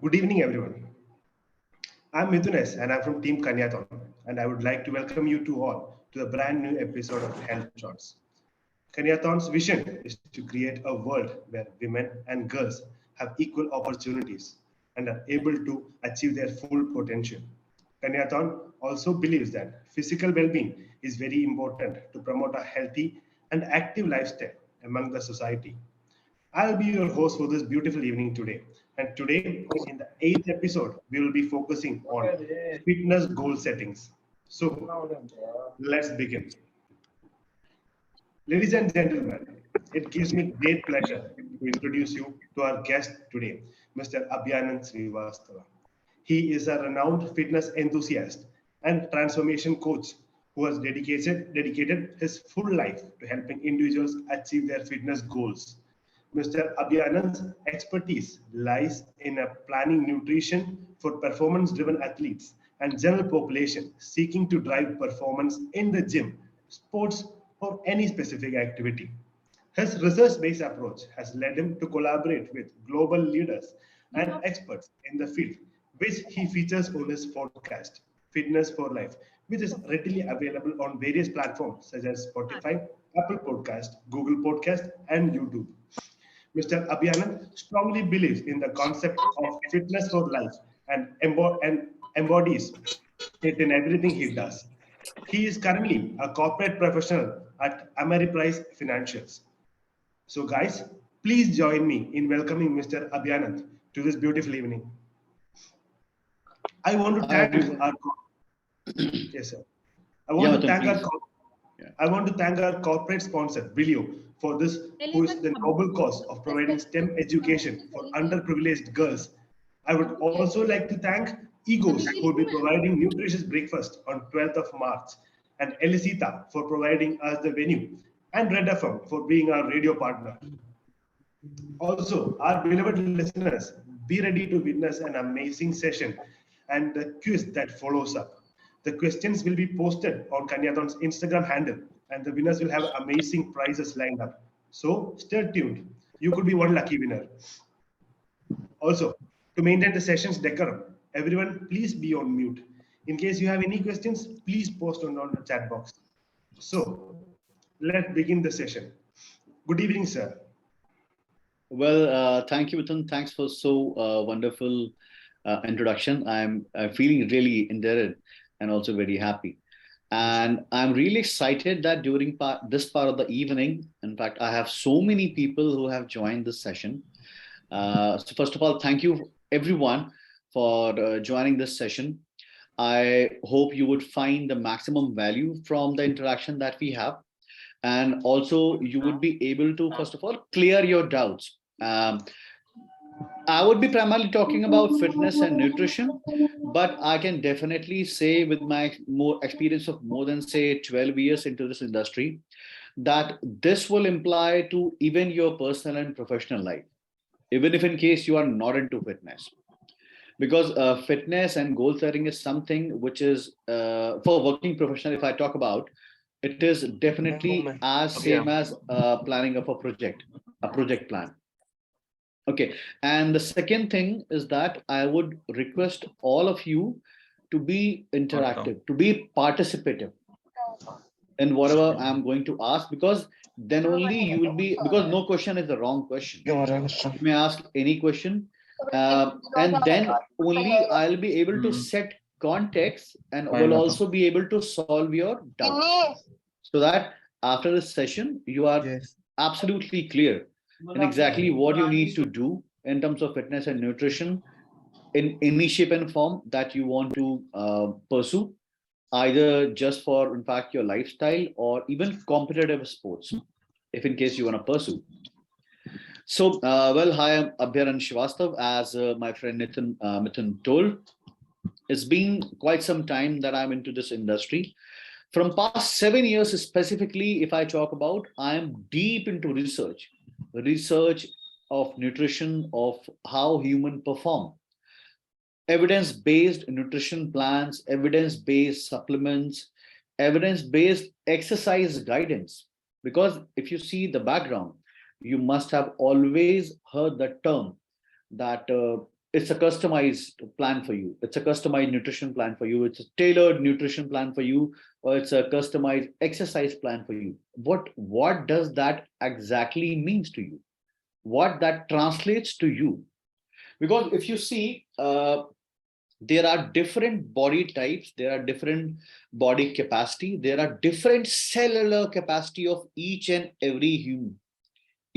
Good evening, everyone. I'm Mithunes and I'm from Team Kanyathon, and I would like to welcome you to all to a brand new episode of Health Shots. Kanyathon's vision is to create a world where women and girls have equal opportunities and are able to achieve their full potential. Kanyathon also believes that physical well-being is very important to promote a healthy and active lifestyle among the society. I'll be your host for this beautiful evening today. And today, in the eighth episode, we will be focusing on fitness goal settings. So, let's begin. Ladies and gentlemen, it gives me great pleasure to introduce you to our guest today, Mr. Abhyanand Srivastava. He is a renowned fitness enthusiast and transformation coach who has dedicated his full life to helping individuals achieve their fitness goals. Mr. Abhyanand's expertise lies in planning nutrition for performance driven athletes and general population seeking to drive performance in the gym, sports, or any specific activity. His research based approach has led him to collaborate with global leaders and experts in the field, which he features on his podcast, Fitness for Life, which is readily available on various platforms such as Spotify, Apple Podcast, Google Podcast, and YouTube. Mr. Abhyanand strongly believes in the concept of fitness for life and embodies it in everything he does. He is currently a corporate professional at Ameriprise Financials. So, guys, please join me in welcoming Mr. Abhyanand to this beautiful evening. I want to Hi, thank everyone. our yes, sir. I Yeah, want to Matan, thank our please. Yeah. I want to thank our corporate sponsor, Brilio, for this, who is the noble cause of providing STEM education for underprivileged girls. I would also like to thank Egos, who will be providing nutritious breakfast on 12th of March, and Elisita for providing us the venue, and Red FM for being our radio partner. Also, our beloved listeners, be ready to witness an amazing session and the quiz that follows up. The questions will be posted on Kanyathon's Instagram handle, and the winners will have amazing prizes lined up. So stay tuned. You could be one lucky winner. Also, to maintain the session's decorum, everyone please be on mute. In case you have any questions, please post on the chat box. So, let's begin the session. Good evening, sir. Well, thank you, Matan. Thanks for so wonderful introduction. I'm feeling really indebted and also very happy. And I'm really excited that during this part of the evening, in fact, I have so many people who have joined this session. So first of all, thank you everyone for joining this session. I hope you would find the maximum value from the interaction that we have. And also you would be able to, first of all, clear your doubts. I would be primarily talking about fitness and nutrition, but I can definitely say with my more experience of more than say 12 years into this industry, that this will imply to even your personal and professional life, even if in case you are not into fitness. Because fitness and goal setting is something which is for working professional, if I talk about, it is definitely as same as planning of a project plan. Okay, and the second thing is that I would request all of you to be interactive, to be participative in whatever I'm going to ask, because then only you will be, because no question is the wrong question. You may ask any question, and then only I'll be able to set context and will also be able to solve your doubts, so that after this session you are absolutely clear in exactly what you need to do in terms of fitness and nutrition in any shape and form that you want to pursue, either just for in fact your lifestyle or even competitive sports, if in case you want to pursue. So, well, hi, I'm Abhyanand Srivastava. As my friend Mithun told, it's been quite some time that I'm into this industry. From past 7 years specifically, if I talk about, I'm deep into research of nutrition, of how human perform, evidence-based nutrition plans, evidence-based supplements, evidence-based exercise guidance. Because if you see the background, you must have always heard the term that it's a customized plan for you. It's a customized nutrition plan for you. It's a tailored nutrition plan for you, or it's a customized exercise plan for you. What does that exactly means to you? What that translates to you? Because if you see, there are different body types, there are different body capacity, there are different cellular capacity of each and every human.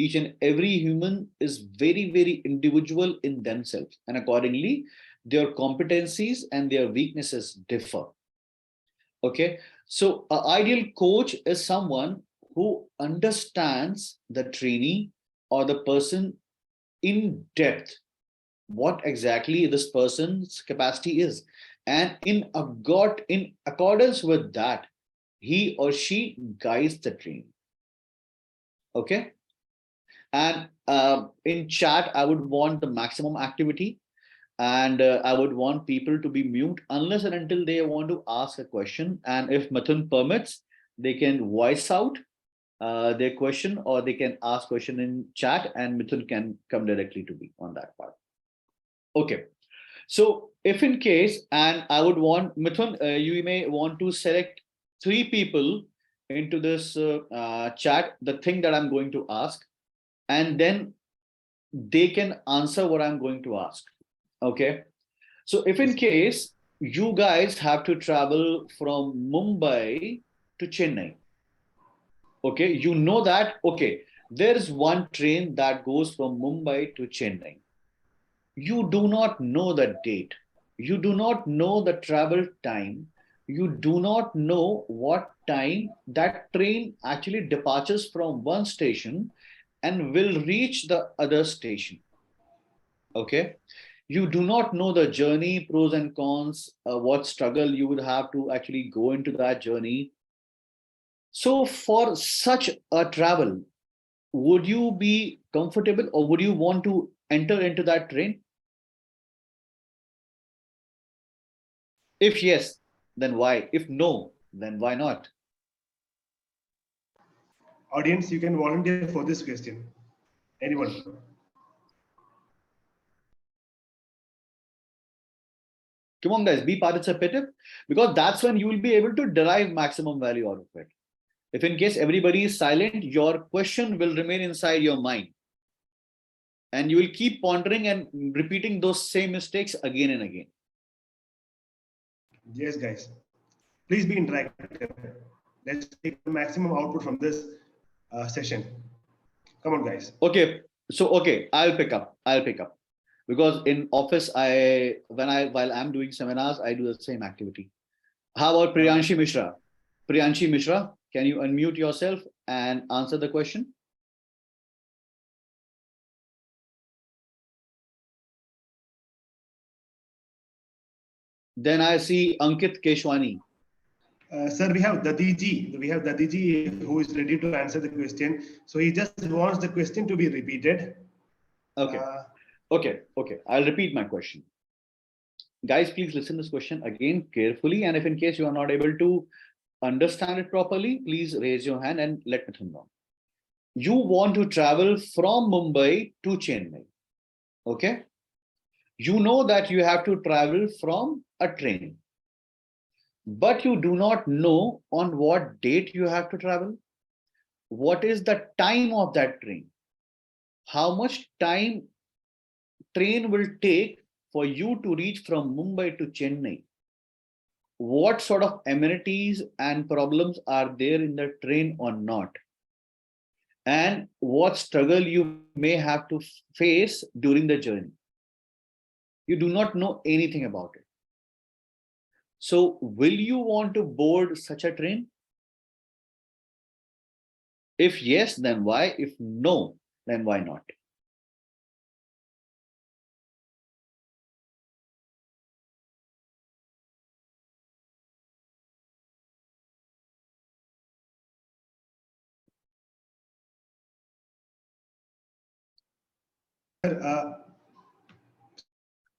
Each and every human is very, very individual in themselves, and accordingly, their competencies and their weaknesses differ. Okay, so an ideal coach is someone who understands the trainee or the person in depth, what exactly this person's capacity is, and in accordance with that, he or she guides the trainee. Okay, and in chat, I would want the maximum activity, and I would want people to be mute unless and until they want to ask a question. And if Mathun permits, they can voice out their question, or they can ask question in chat, and Mithun can come directly to me on that part. Okay, so if in case, and I would want Mithun, you may want to select 3 people into this chat, the thing that I'm going to ask, and then they can answer what I'm going to ask. Okay, so if in case you guys have to travel from Mumbai to Chennai, okay, you know that, okay, there is one train that goes from Mumbai to Chennai. You do not know the date, you do not know the travel time, you do not know what time that train actually departures from one station and will reach the other station. Okay, you do not know the journey, pros and cons, what struggle you would have to actually go into that journey. So for such a travel, would you be comfortable, or would you want to enter into that train? If yes, then why? If no, then why not? Audience, you can volunteer for this question. Anyone? Come on, guys, be participative, because that's when you will be able to derive maximum value out of it. If in case everybody is silent, your question will remain inside your mind, and you will keep pondering and repeating those same mistakes again and again. Yes, guys. Please be interactive. Let's take the maximum output from this session. Come on, guys. Okay, so okay, I'll pick up. Because in office, while I'm doing seminars, I do the same activity. How about Priyanshi Mishra? Priyanshi Mishra, can you unmute yourself and answer the question? Then I see Ankit Keshwani. Sir, we have Dadiji. We have Dadiji who is ready to answer the question. So he just wants the question to be repeated. Okay. Okay. I'll repeat my question. Guys, please listen to this question again carefully. And if in case you are not able to understand it properly, please raise your hand and let me know. You want to travel from Mumbai to Chennai. Okay. You know that you have to travel from a train, but you do not know on what date you have to travel. What is the time of that train? How much time train will take for you to reach from Mumbai to Chennai? What sort of amenities and problems are there in the train or not? And what struggle you may have to face during the journey? You do not know anything about it. So will you want to board such a train? If yes, then why? If no, then why not?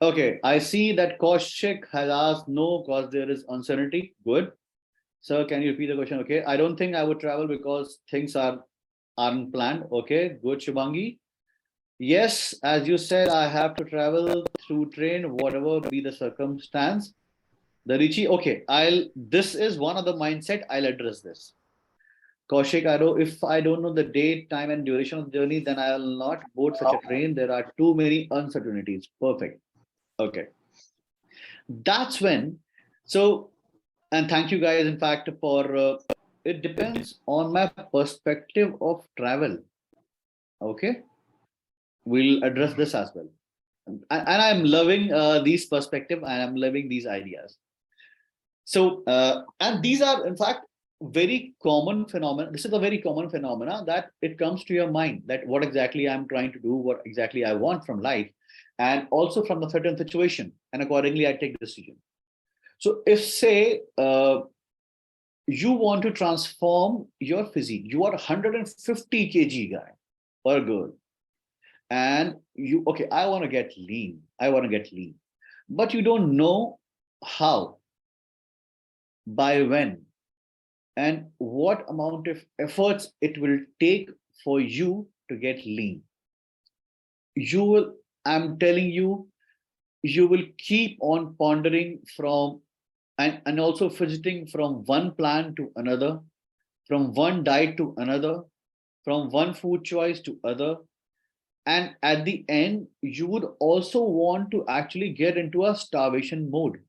Okay, I see that Kaushik has asked no because there is uncertainty. Good. Sir, can you repeat the question? Okay, I don't think I would travel because things are unplanned. Okay, good, Shubhangi. Yes, as you said, I have to travel through train, whatever be the circumstance. The Richi, okay, this is one of the mindset, I'll address this. Kaushik, if I don't know the date, time, and duration of the journey, then I'll not board such a train. There are too many uncertainties. Perfect. Okay. That's when, so, and thank you guys, in fact, for it depends on my perspective of travel. Okay. We'll address this as well. And I'm loving these perspective and I'm loving these ideas. So, and these are, in fact, very common phenomena. This is a very common phenomena that it comes to your mind that what exactly I'm trying to do, what exactly I want from life, and also from the certain situation. And accordingly, I take decision. So if say you want to transform your physique, you are 150 kg guy or girl, and you, okay, I want to get lean. I want to get lean, but you don't know how, by when, and what amount of efforts it will take for you to get lean. You will, I'm telling you, you will keep on pondering from and also fidgeting from one plan to another, from one diet to another, from one food choice to other. And at the end, you would also want to actually get into a starvation mode.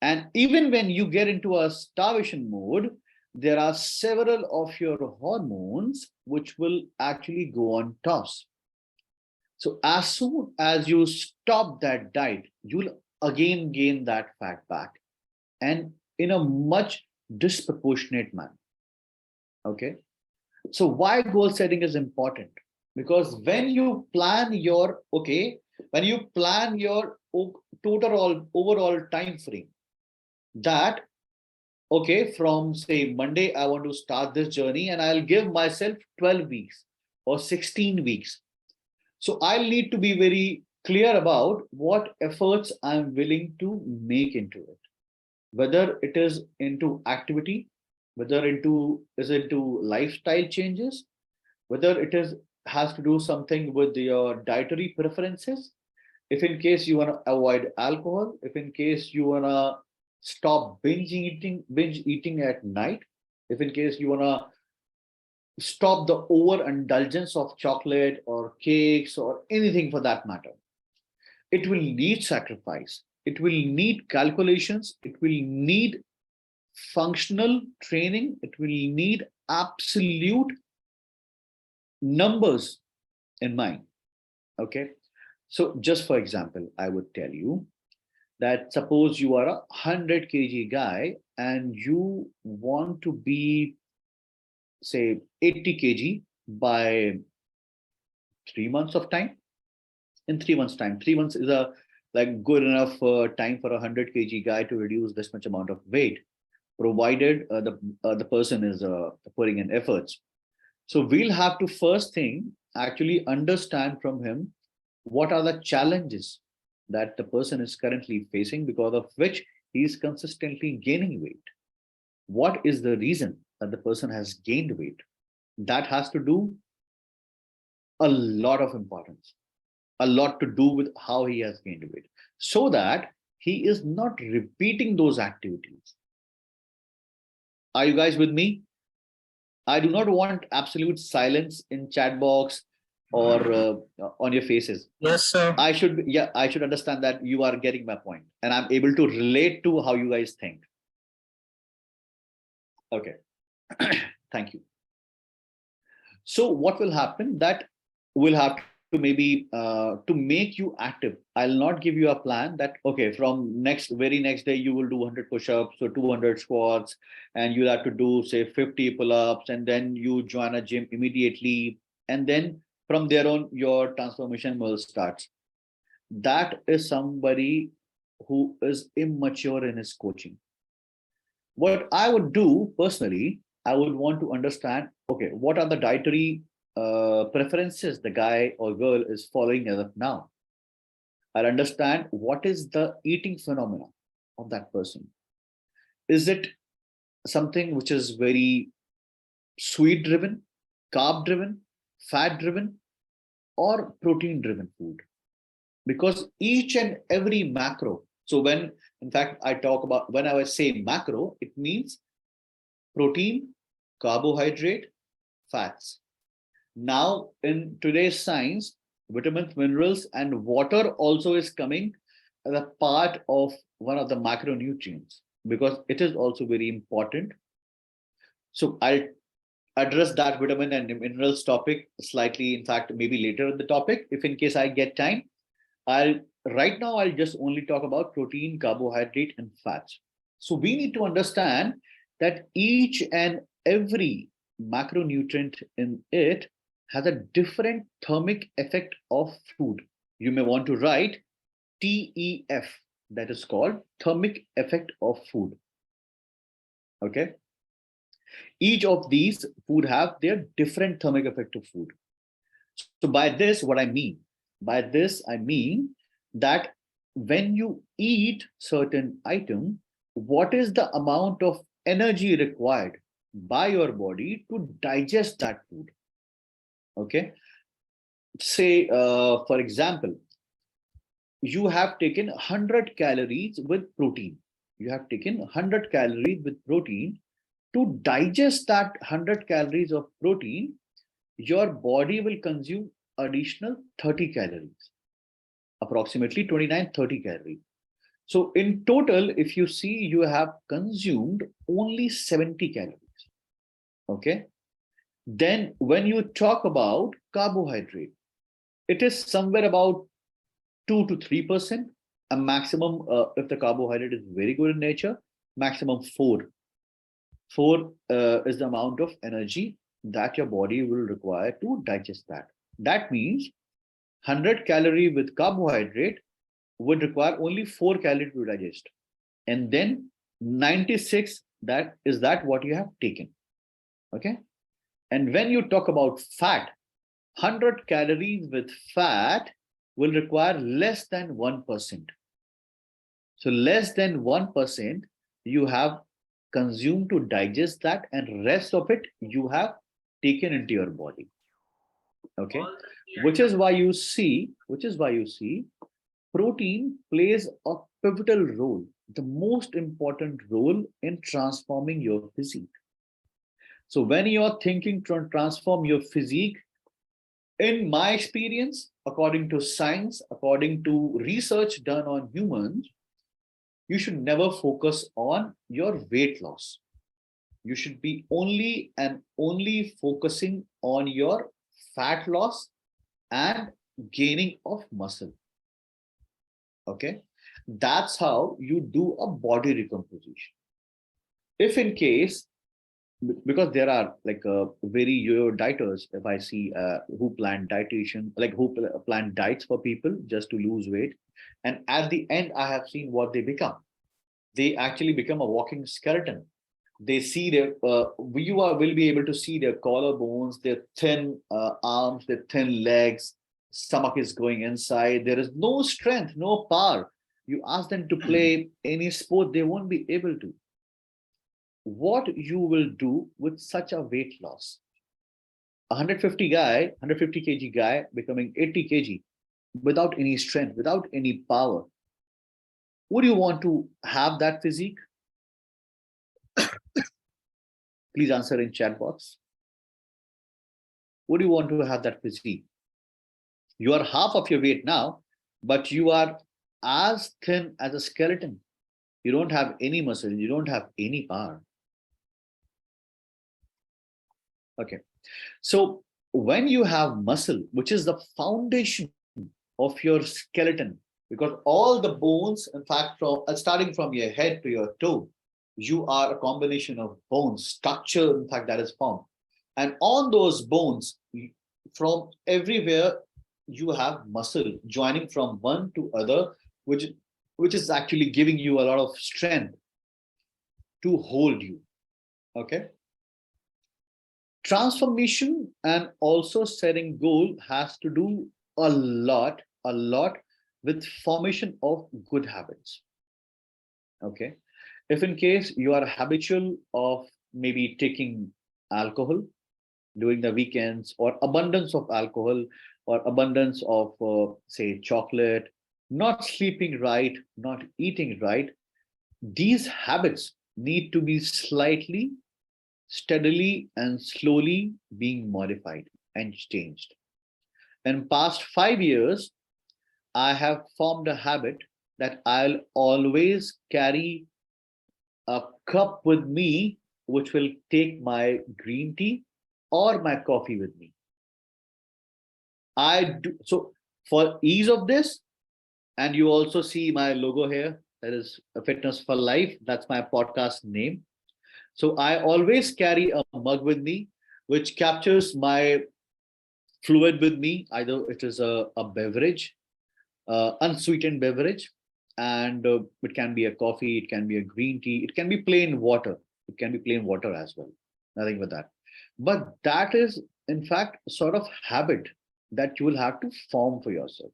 And even when you get into a starvation mode, there are several of your hormones which will actually go on toss. So as soon as you stop that diet, you'll again gain that fat back, and in a much disproportionate manner. Okay. So why goal setting is important? Because when you plan your, okay, when you plan your total overall time frame, that, okay, from say Monday, I want to start this journey and I'll give myself 12 weeks or 16 weeks. So I'll need to be very clear about what efforts I'm willing to make into it, whether it is into activity, whether into is into lifestyle changes, whether it is has to do something with your dietary preferences. If in case you want to avoid alcohol, if in case you want to stop binge eating at night, if in case you want to stop the overindulgence of chocolate or cakes or anything for that matter, it will need sacrifice, it will need calculations, it will need functional training, it will need absolute numbers in mind. Okay. So just for example, I would tell you that suppose you are a 100 kg guy and you want to be say 80 kg by 3 months of time. In 3 months time, 3 months is a like good enough time for a 100 kg guy to reduce this much amount of weight, provided the person is putting in efforts. So we'll have to first thing actually understand from him what are the challenges that the person is currently facing, because of which he is consistently gaining weight. What is the reason that the person has gained weight? That has to do a lot of importance, a lot to do with how he has gained weight, so that he is not repeating those activities. Are you guys with me? I do not want absolute silence in chat box or on your faces. Yes, sir. I should understand that you are getting my point and I'm able to relate to how you guys think. Okay. Thank you. So what will happen that we'll have to maybe to make you active, I'll not give you a plan that okay, from very next day you will do 100 push-ups or 200 squats and you'll have to do say 50 pull-ups and then you join a gym immediately, and then from there on your transformation will start. That is somebody who is immature in his coaching. What I would do personally, I would want to understand, okay, what are the dietary preferences the guy or girl is following as of now. I'll understand what is the eating phenomena of that person. Is it something which is very sweet driven, carb driven, fat driven? or protein driven food? Because each and every macro, so when in fact I talk about, when I say macro, it means protein, carbohydrate, fats. Now in today's science, vitamins, minerals, and water also is coming as a part of one of the macronutrients, because it is also very important. So I'll address that vitamin and minerals topic slightly, in fact maybe later in the topic, if in case I get time. I'll Right now I'll just only talk about protein, carbohydrate, and fats. So we need to understand that each and every macronutrient in it has a different thermic effect of food. You may want to write TEF, that is called thermic effect of food. Okay. Each of these food have their different thermic effect of food. So by this, what I mean? By this, I mean that when you eat certain item, what is the amount of energy required by your body to digest that food? Okay. Say, for example, you have taken 100 calories with protein. You have taken 100 calories with protein. To digest that 100 calories of protein, your body will consume additional 30 calories, approximately 29-30 calories. So in total, if you see, you have consumed only 70 calories. Okay. Then when you talk about carbohydrate, it is somewhere about 2 to 3%, a maximum, if the carbohydrate is very good in nature, maximum 4. 4 is the amount of energy that your body will require to digest that. That means 100 calorie with carbohydrate would require only 4 calories to digest. And then 96, that is that what you have taken. Okay. And when you talk about fat, 100 calories with fat will require less than 1%. So less than 1% you have consumed to digest that, and rest of it you have taken into your body. Okay. Which is why you see protein plays a pivotal role, the most important role in transforming your physique. So when you are thinking to transform your physique, in my experience, according to science, according to research done on humans, you should never focus on your weight loss. You should be only and only focusing on your fat loss and gaining of muscle. Okay. That's how you do a body recomposition. If in case, because there are like very yo-yo dieters, if I see who plan dietitian, like who plan diets for people just to lose weight, and at the end I have seen what they become. They actually become a walking skeleton. They see their will be able to see their collarbones, their thin arms, their thin legs, stomach is going inside. There is no strength, no power. You ask them to play any sport, they won't be able to. What you will do with such a weight loss? 150 kg guy becoming 80 kg without any strength, without any power. Would you want to have that physique? Please answer in chat box. Would you want to have that physique? You are half of your weight now, but you are as thin as a skeleton. You don't have any muscle, you don't have any power. Okay. So when you have muscle, which is the foundation of your skeleton, because all the bones, in fact, from starting from your head to your toe, you are a combination of bones, structure, in fact, that is formed. And on those bones, from everywhere, you have muscle joining from one to other, which is actually giving you a lot of strength to hold you. Okay. Transformation and also setting goal has to do a lot with formation of good habits. Okay. If in case you are habitual of maybe taking alcohol during the weekends, or abundance of alcohol, or abundance of, say, chocolate, not sleeping right, not eating right, these habits need to be slightly, steadily, and slowly being modified and changed. In past 5 years, I have formed a habit that I'll always carry a cup with me, which will take my green tea or my coffee with me. I do so for ease of this, and you also see my logo here. That is a Fitness for Life. That's my podcast name. So I always carry a mug with me, which captures my fluid with me. Either it is a beverage, unsweetened beverage, and it can be a coffee, it can be a green tea, it can be plain water. It can be plain water as well. Nothing but that. But that is, in fact, a sort of habit that you will have to form for yourself.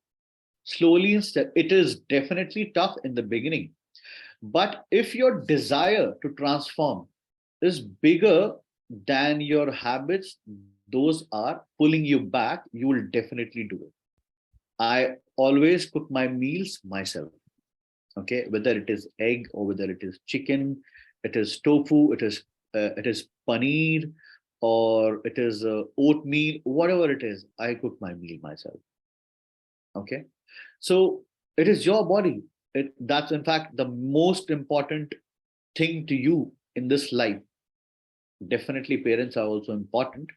Slowly instead, it is definitely tough in the beginning. But if your desire to transform is bigger than your habits, those are pulling you back, you will definitely do it. I always cook my meals myself. Okay, whether it is egg or whether it is chicken, it is tofu, it is paneer, or it is oatmeal, whatever it is, I cook my meal myself. Okay, so it is your body. That's in fact the most important thing to you in this life. Definitely, parents are also important,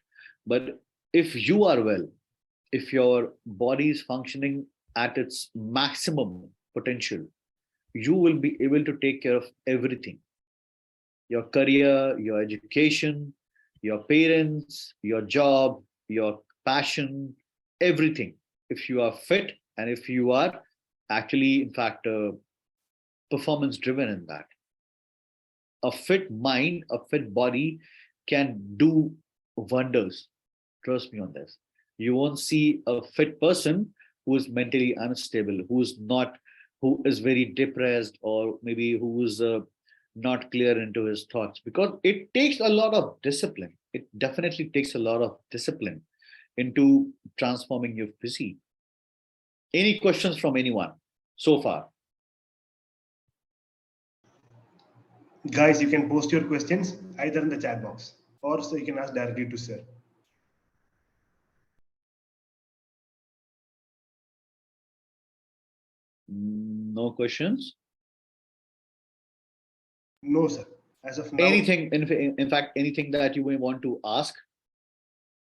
but if you are well, if your body is functioning at its maximum potential, you will be able to take care of everything: your career, your education, your parents, your job, your passion, everything. If you are fit and if you are actually, in fact, performance driven in that, a fit mind, a fit body can do wonders. Trust me on this. You won't see a fit person who is mentally unstable, who's not, who is very depressed, or maybe who's not clear into his thoughts, because it takes a lot of discipline. It definitely takes a lot of discipline into transforming your physique. Any questions from anyone so far? Guys, you can post your questions either in the chat box or so you can ask directly to sir. No questions? No, sir. As of now, Anything, in fact, anything that you may want to ask?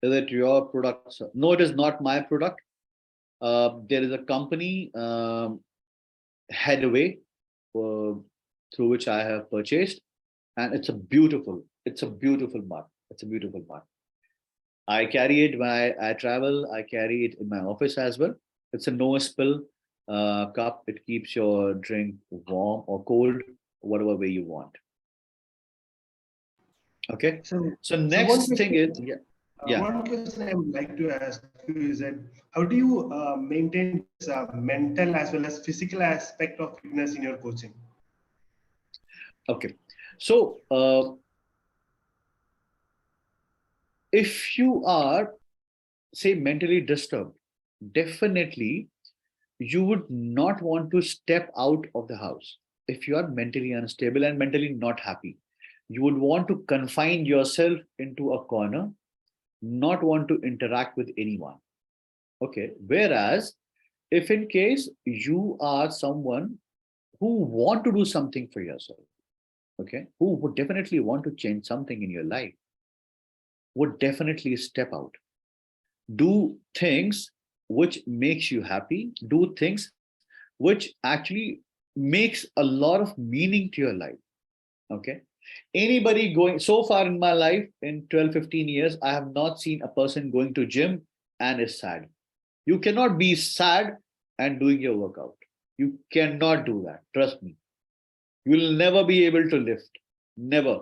Is it your product? Sir? No, it is not my product. There is a company, Headway, uh, through which I have purchased, and it's a beautiful mug. It's a beautiful mug. I carry it when I travel. I carry it in my office as well. It's a no spill cup. It keeps your drink warm or cold, whatever way you want. Okay. So so one next thing question, is, yeah, yeah. one question I would like to ask you is that how do you maintain this mental as well as physical aspect of fitness in your coaching? Okay. So if you are, say, mentally disturbed, definitely you would not want to step out of the house. If you are mentally unstable and mentally not happy, you would want to confine yourself into a corner, not want to interact with anyone. Okay. Whereas if in case you are someone who want to do something for yourself, okay, who would definitely want to change something in your life, would definitely step out, do things which makes you happy, do things which actually makes a lot of meaning to your life. Okay. Anybody going so far in my life, in 12, 15 years, I have not seen a person going to gym and is sad. You cannot be sad and doing your workout. You cannot do that. Trust me. You will never be able to lift. Never.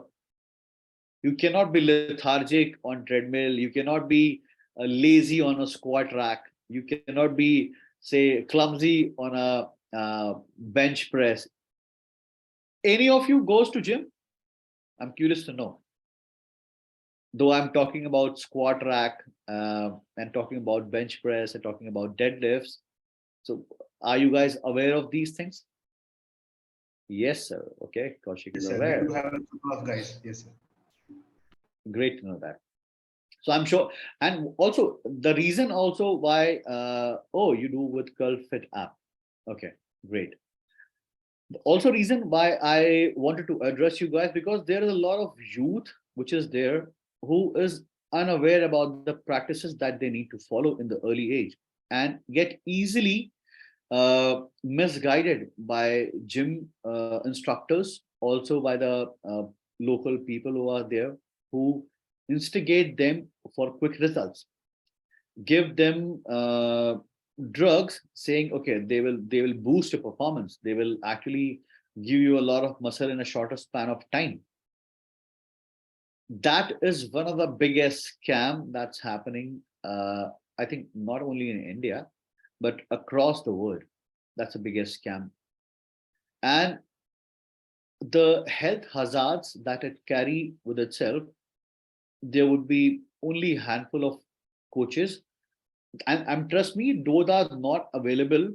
You cannot be lethargic on treadmill. You cannot be lazy on a squat rack. You cannot be, say, clumsy on a bench press. Any of you goes to gym? I'm curious to know. though I'm talking about squat rack and talking about bench press and talking about deadlifts. So, are you guys aware of these things? Yes, sir. Okay, Kaushik is Yes, sir. We aware. do have a couple of guys. Yes, sir. Great to know that. So I'm sure, and also the reason also why. Oh, you do with Curl Fit app. Okay, great. Also, reason why I wanted to address you guys, because there is a lot of youth which is there who is unaware about the practices that they need to follow in the early age and get easily misguided by gym instructors, also by the local people who are there, who instigate them for quick results, give them drugs saying, okay, they will boost your performance, they will actually give you a lot of muscle in a shorter span of time. That is one of the biggest scam that's happening, I think not only in India but across the world. That's the biggest scam. And the health hazards that it carry with itself, there would be only a handful of coaches, and trust me, those are not available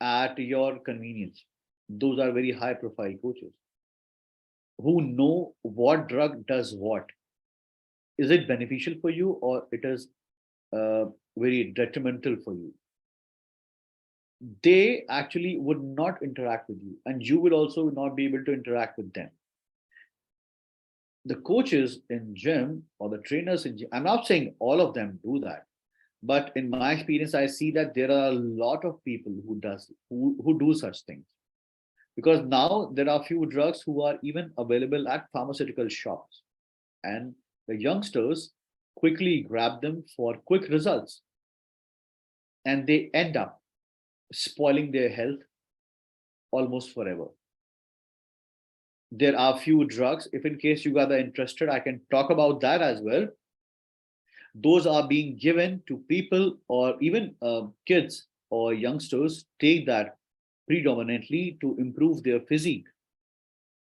at your convenience. Those are very high profile coaches who know what drug does what. Is it beneficial for you or it is uh, very detrimental for you? They actually would not interact with you, and you will also not be able to interact with them. The coaches in gym or the trainers in gym, I'm not saying all of them do that, but in my experience, I see that there are a lot of people who do such things, because now there are few drugs who are even available at pharmaceutical shops, and the youngsters quickly grab them for quick results, and they end up spoiling their health almost forever. There are few drugs, if in case you guys are interested, I can talk about that as well. Those are being given to people, or even kids or youngsters take that predominantly to improve their physique,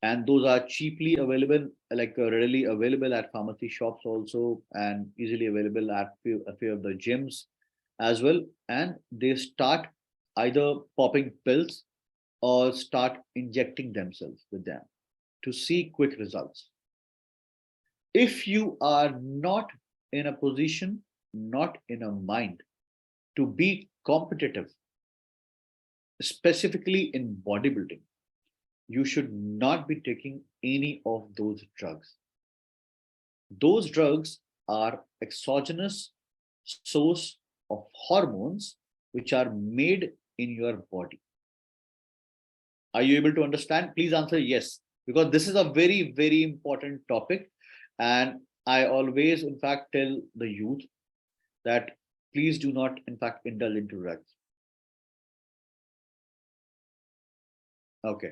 and those are cheaply available, like readily available at pharmacy shops also, and easily available at a few of the gyms as well. And they start either popping pills or start injecting themselves with them to see quick results. If you are not in a position, not in a mind to be competitive, specifically in bodybuilding, you should not be taking any of those drugs. Those drugs are exogenous source of hormones which are made in your body. Are you able to understand? Please answer yes, because this is a very, very important topic. And I always, in fact, tell the youth that please do not, in fact, indulge into drugs. Okay,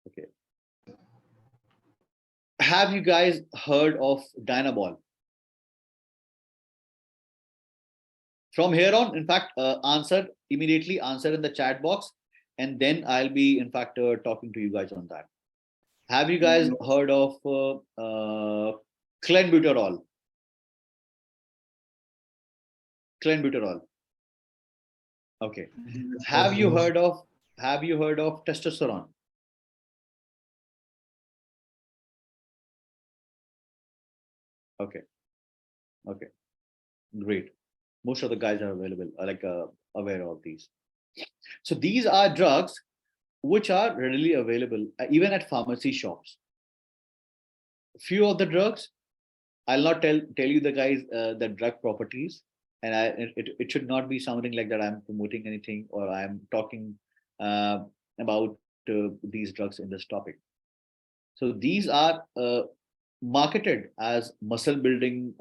okay. Have you guys heard of Dynaball? From here on, in fact, immediately answer in the chat box, and then I'll be, in fact, talking to you guys on that. Have you guys heard of clenbuterol? Clenbuterol. Okay. Have you heard of testosterone? Okay. Okay. Great. Most of the guys are available, aware of these. So these are drugs which are readily available even at pharmacy shops. Few of the drugs, I'll not tell you the guys the drug properties, and it should not be something like that I'm promoting anything or I'm talking about these drugs in this topic. So these are marketed as muscle building,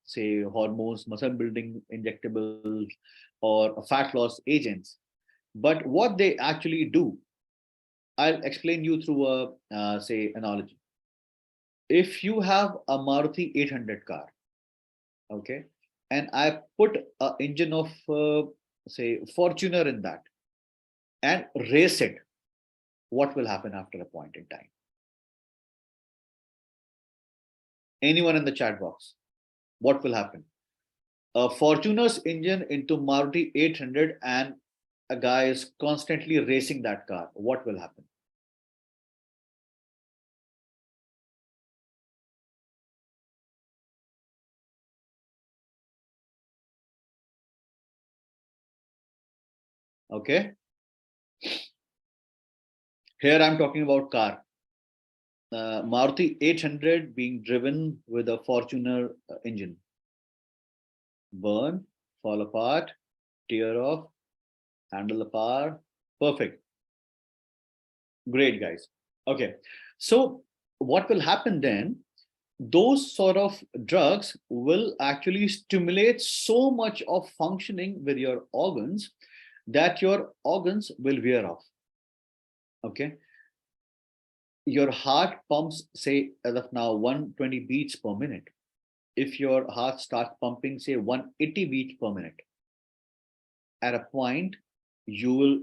say hormones, muscle building injectables, or fat loss agents. But what they actually do, I'll explain you through a say analogy. If you have a Maruti 800 car, okay, and I put an engine of say Fortuner in that and race it, what will happen after a point in time? Anyone in the chat box? What will happen? A Fortuner's engine into Maruti 800 and a guy is constantly racing that car. What will happen? Okay. Here I'm talking about car. Maruti 800 being driven with a Fortuner engine. Burn, fall apart, tear off, handle the power. Perfect. Great, guys. Okay. So what will happen then? Those sort of drugs will actually stimulate so much of functioning with your organs that your organs will wear off. Okay. Your heart pumps, say, as of now, 120 beats per minute. If your heart starts pumping, say, 180 beats per minute, at a point, you will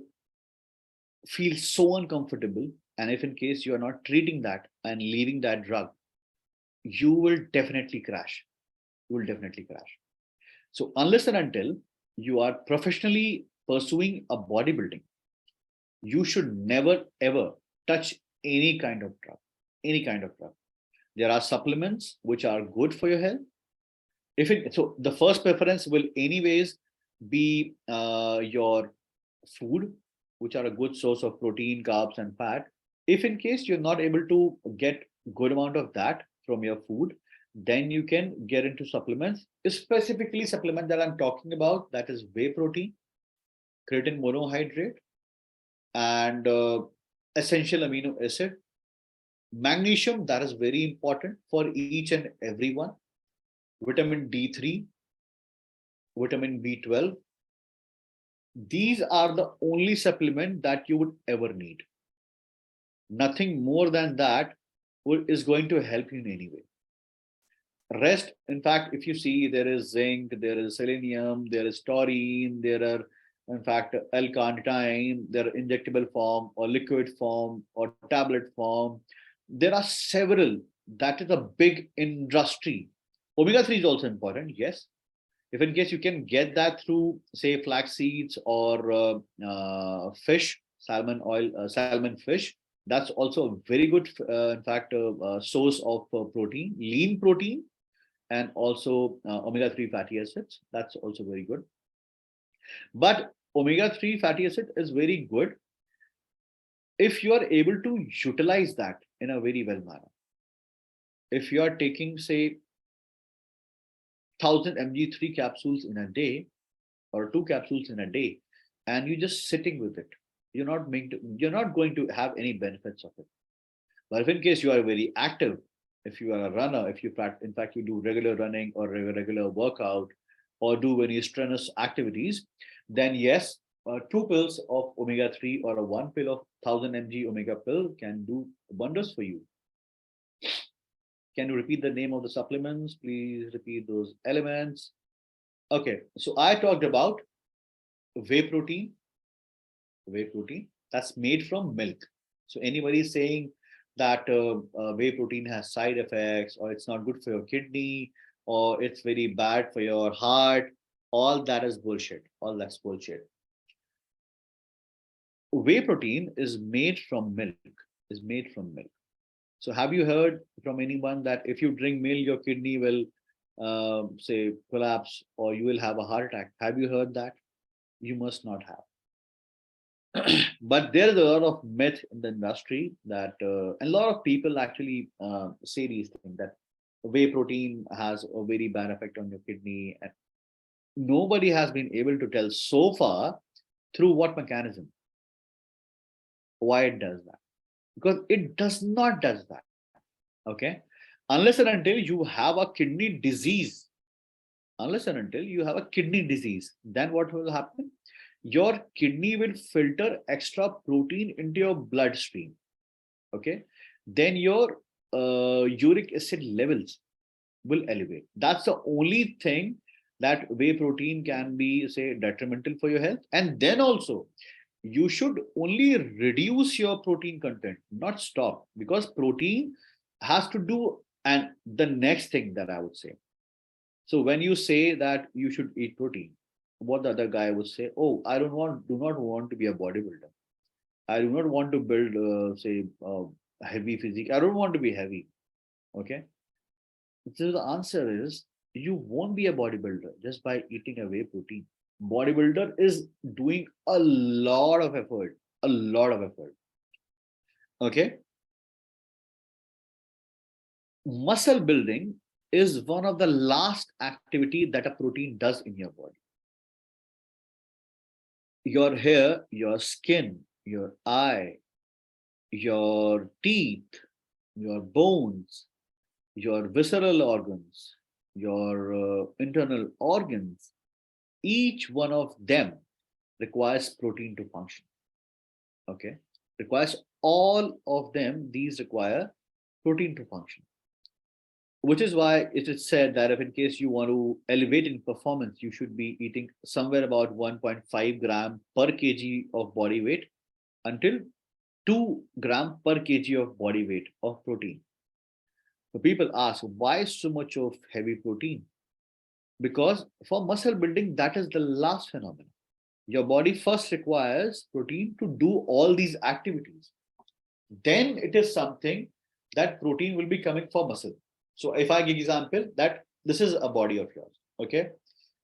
feel so uncomfortable. And if in case you are not treating that and leaving that drug, you will definitely crash. You will definitely crash. So unless and until you are professionally pursuing a bodybuilding, you should never ever touch any kind of drug, any kind of drug. There are supplements which are good for your health. So the first preference will anyways be your food, which are a good source of protein, carbs, and fat. If in case you're not able to get good amount of that from your food, then you can get into supplements. Specifically, supplement that I'm talking about, that is whey protein, creatine monohydrate, and essential amino acid. Magnesium, that is very important for each and every one. Vitamin D3, vitamin B12. These are the only supplement that you would ever need. Nothing more than that is going to help you in any way. Rest, in fact, if you see, there is zinc, there is selenium, there is taurine, there are, in fact, L-carnitine, there are injectable form or liquid form or tablet form. There are several. That is a big industry. Omega-3 is also important, yes. If in case you can get that through, say, flax seeds or fish, salmon oil, salmon fish, that's also a very good, in fact, source of protein, lean protein, and also omega-3 fatty acids. That's also very good. But omega-3 fatty acid is very good if you are able to utilize that in a very well manner. If you are taking, say, 1000 mg 3 capsules in a day or 2 capsules in a day, and you're just sitting with it, you're not going to have any benefits of it. But if in case you are very active, if you are a runner, if you in fact you do regular running or regular workout or do very strenuous activities, then yes, 2 pills of omega-3 or a 1 pill of 1000 mg omega pill can do wonders for you. Can you repeat the name of the supplements? Please repeat those elements. Okay, so I talked about whey protein. Whey protein that's made from milk. So anybody saying that whey protein has side effects or it's not good for your kidney or it's very bad for your heart, all that is bullshit. All that's bullshit. Whey protein is made from milk. Is made from milk. So have you heard from anyone that if you drink milk, your kidney will say collapse or you will have a heart attack? Have you heard that? You must not have. But there is a lot of myth in the industry that a lot of people actually say these things that whey protein has a very bad effect on your kidney, and nobody has been able to tell so far through what mechanism why it does that, because it does not does that. Okay, unless and until you have a kidney disease, then what will happen? Your kidney will filter extra protein into your bloodstream. Okay, then your uric acid levels will elevate. That's the only thing that whey protein can be, say, detrimental for your health. And then also, you should only reduce your protein content, not stop, because protein has to do And the next thing that I would say, so when you say that you should eat protein, what the other guy would say, oh, do not want to be a bodybuilder. I do not want to build, say, heavy physique. I don't want to be heavy. Okay. So the answer is you won't be a bodybuilder just by eating away protein. Bodybuilder is doing a lot of effort, a lot of effort. Okay. Muscle building is one of the last activity that a protein does in your body. Your hair, your skin, your eye, your teeth, your bones, your visceral organs, your internal organs, each one of them requires protein to function. Okay, requires all of them. These require protein to function, which is why it is said that if in case you want to elevate in performance, you should be eating somewhere about 1.5 gram per kg of body weight until 2 gram per kg of body weight of protein. So people ask, why so much of heavy protein? Because for muscle building, that is the last phenomenon. Your body first requires protein to do all these activities. Then it is something that protein will be coming for muscle. So if I give example that this is a body of yours, okay,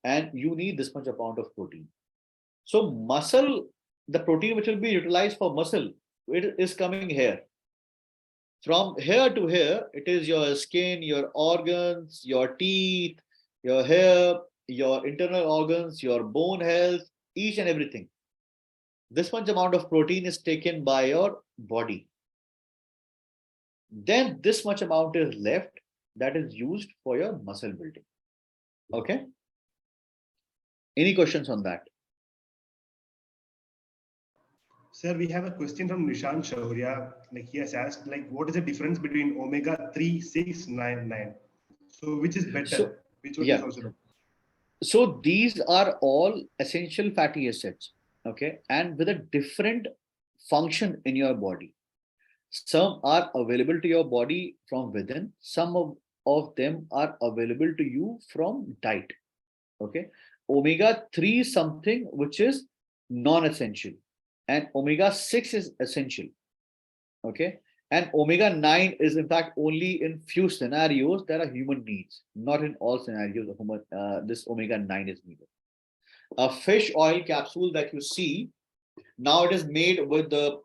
and you need this much amount of protein. So muscle, the protein which will be utilized for muscle, it is coming here. From here to here, it is your skin, your organs, your teeth, your hair, your internal organs, your bone health, each and everything. This much amount of protein is taken by your body. Then this much amount is left that is used for your muscle building. Okay. Any questions on that? Sir, we have a question from Nishant Shaurya. Like he has asked, like, what is the difference between omega 3699? So which is So, better? Which one is yeah. also better? So these are all essential fatty acids. Okay. And with a different function in your body. Some are available to your body from within, some of them are available to you from diet. Okay. Omega 3 is something which is non-essential, and omega 6 is essential. Okay. And omega 9 is in fact only in few scenarios that are human needs, not in all scenarios of this omega 9 is needed. A fish oil capsule that you see now, it is made with the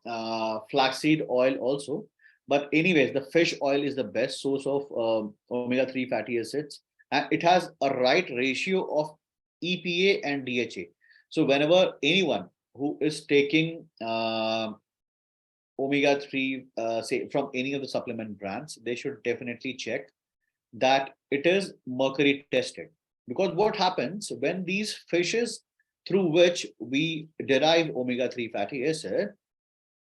flaxseed oil also. But anyways, the fish oil is the best source of omega-3 fatty acids. And it has a right ratio of EPA and DHA. So whenever anyone who is taking omega-3, say from any of the supplement brands, they should definitely check that it is mercury tested. Because what happens when these fishes through which we derive omega-3 fatty acid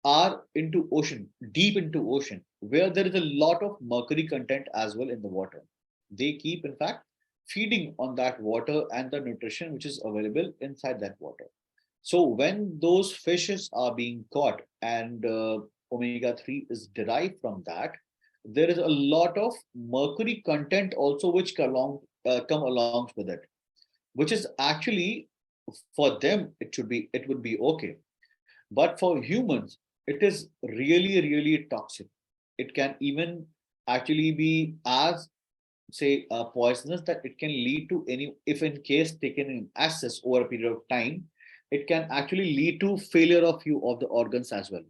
are into ocean, deep into ocean, where there is a lot of mercury content as well in the water. They keep, in fact, feeding on that water and the nutrition which is available inside that water. So when those fishes are being caught and omega-3 is derived from that, there is a lot of mercury content also which come along with it, which is actually for them it would be okay, but for humans it is really really toxic. It can even actually be as say poisonous, that it can lead to any, if in case taken in excess over a period of time, it can actually lead to failure of few of the organs as well.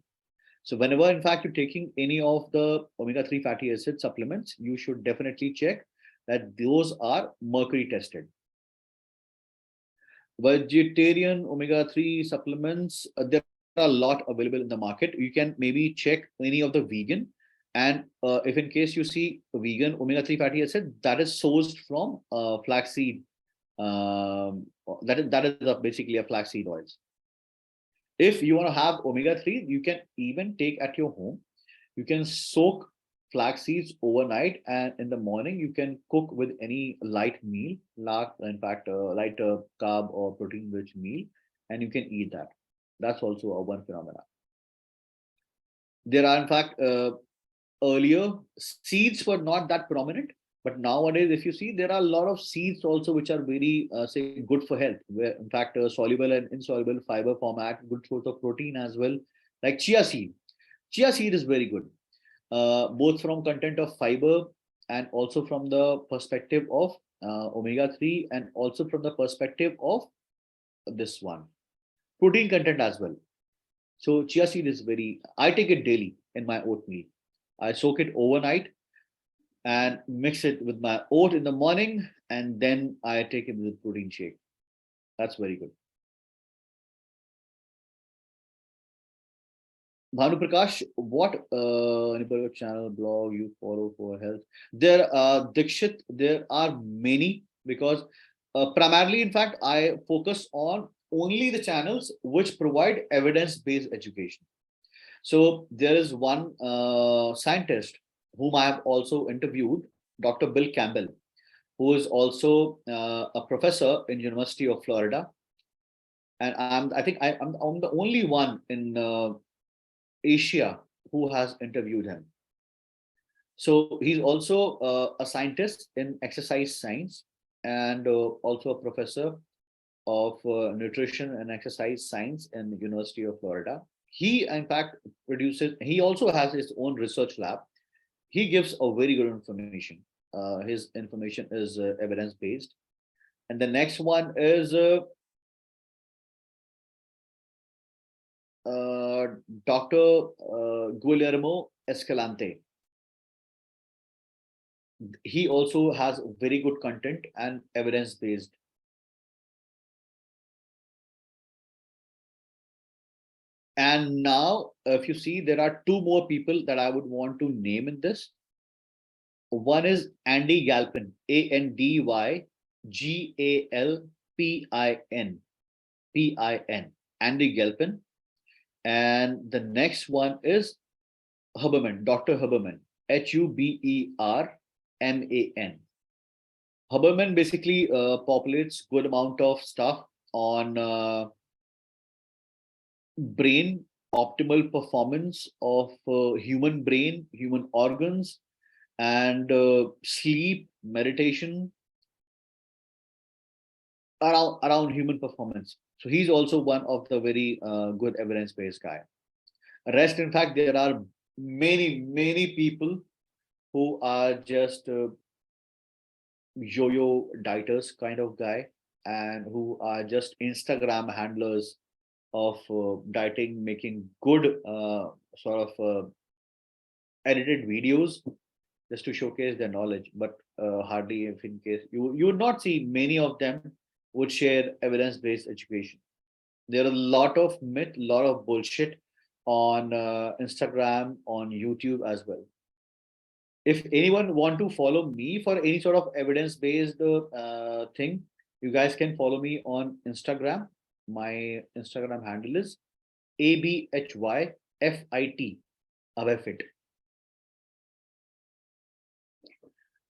So whenever in fact you're taking any of the omega-3 fatty acid supplements, you should definitely check that those are mercury tested. Vegetarian omega-3 supplements, there are a lot available in the market. You can maybe check any of the vegan, and if in case you see vegan omega-3 fatty acid, that is sourced from flaxseed. That is basically a flaxseed oils. If you want to have omega-3, you can even take at your home. You can soak flax seeds overnight, and in the morning you can cook with any light meal, in fact, light carb or protein rich meal, and you can eat that. That's also a one phenomena. There are in fact earlier seeds were not that prominent, but nowadays if you see, there are a lot of seeds also which are very say good for health, where in fact soluble and insoluble fiber format, good source of protein as well, like chia seed is very good, both from content of fiber and also from the perspective of omega 3, and also from the perspective of this one protein content as well. So chia seed is very, I take it daily in my oatmeal. I soak it overnight and mix it with my oat in the morning, and then I take it with protein shake. That's very good. Bhanu Prakash, what anybody channel, blog you follow for health? There, Dikshit, there are many, because primarily, in fact, I focus on only the channels which provide evidence-based education. So there is one scientist whom I have also interviewed, Dr. Bill Campbell, who is also a professor in University of Florida, and I'm the only one in Asia who has interviewed him. So he's also a scientist in exercise science, and also a professor of nutrition and exercise science in the University of Florida. He, in fact, he also has his own research lab. He gives a very good information. His information is evidence based. And the next one is Dr. Guillermo Escalante. He also has very good content and evidence based. And now, if you see, there are two more people that I would want to name in this. One is Andy Galpin, ANDYGALPIN, Andy Galpin. And the next one is Huberman, Dr. Huberman, HUBERMAN. Huberman basically populates good amount of stuff on brain, optimal performance of human brain, human organs, and sleep, meditation, around human performance. So he's also one of the very good evidence-based guy. Rest, in fact, there are many people who are just yo-yo dieters kind of guy, and who are just Instagram handlers of dieting, making good sort of edited videos just to showcase their knowledge. But hardly, if in case you would not see many of them would share evidence-based education. There are a lot of myth, a lot of bullshit on Instagram, on YouTube as well. If anyone want to follow me for any sort of evidence-based thing, you guys can follow me on Instagram. My Instagram handle is ABHYFIT, Abhayfit.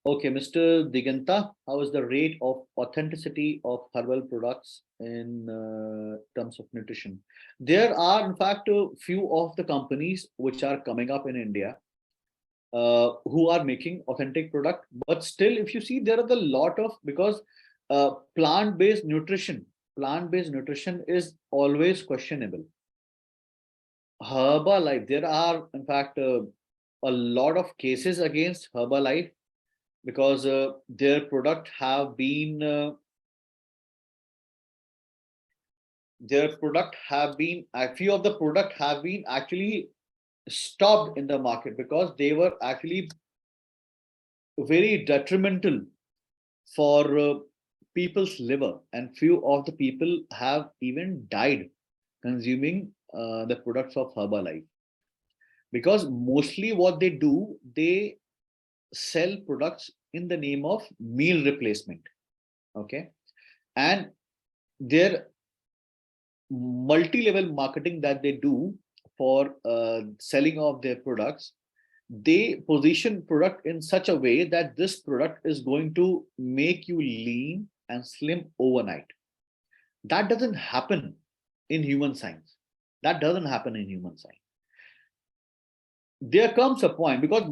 Okay, Mr. Diganta, how is the rate of authenticity of herbal products in terms of nutrition? There are, in fact, a few of the companies which are coming up in India who are making authentic product, but still, if you see, there are a lot of, because plant-based nutrition is always questionable. Herbalife, there are, in fact, a lot of cases against Herbalife, because their product have been a few of the product have been actually stopped in the market, because they were actually very detrimental for people's liver, and few of the people have even died consuming the products of Herbalife. Because mostly what they do, they sell products in the name of meal replacement. Okay, and their multi-level marketing that they do for selling of their products, they position product in such a way that this product is going to make you lean and slim overnight. That doesn't happen in human science. there comes a point, because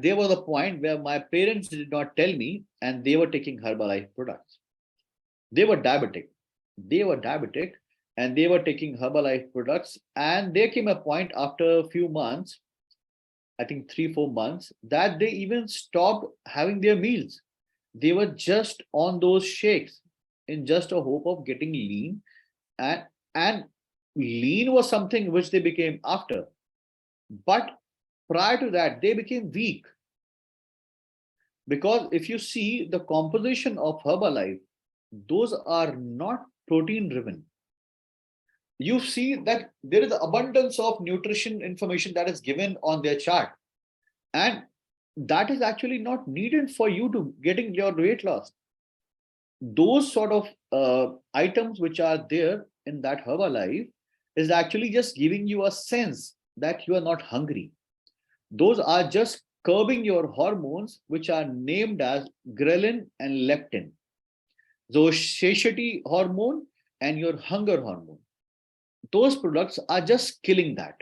there was a point where my parents did not tell me, and they were taking Herbalife products. They were diabetic. They were diabetic, and they were taking Herbalife products. And there came a point after a few months, I think 3, 4 months, that they even stopped having their meals. They were just on those shakes in just a hope of getting lean. And lean was something which they became after. But prior to that, they became weak. Because if you see the composition of Herbalife, those are not protein driven. You see that there is abundance of nutrition information that is given on their chart, and that is actually not needed for you to getting your weight loss. Those sort of items which are there in that Herbalife is actually just giving you a sense that you are not hungry. Those are just curbing your hormones, which are named as ghrelin and leptin. Those satiety hormone and your hunger hormone. Those products are just killing that.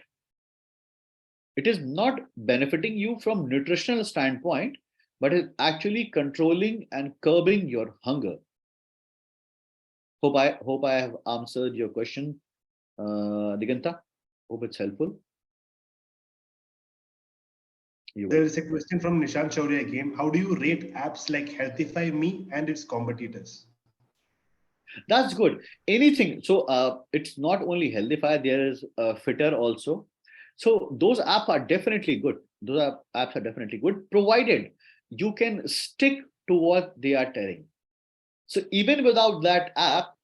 It is not benefiting you from nutritional standpoint, but is actually controlling and curbing your hunger. Hope I have answered your question, Diganta. Hope it's helpful. There is a question from Nishant Chaudhary again. How do you rate apps like Healthify Me and its competitors? That's good. Anything. So it's not only Healthify, there is Fitter also. So those apps are definitely good. Apps are definitely good, provided you can stick to what they are telling. So even without that app,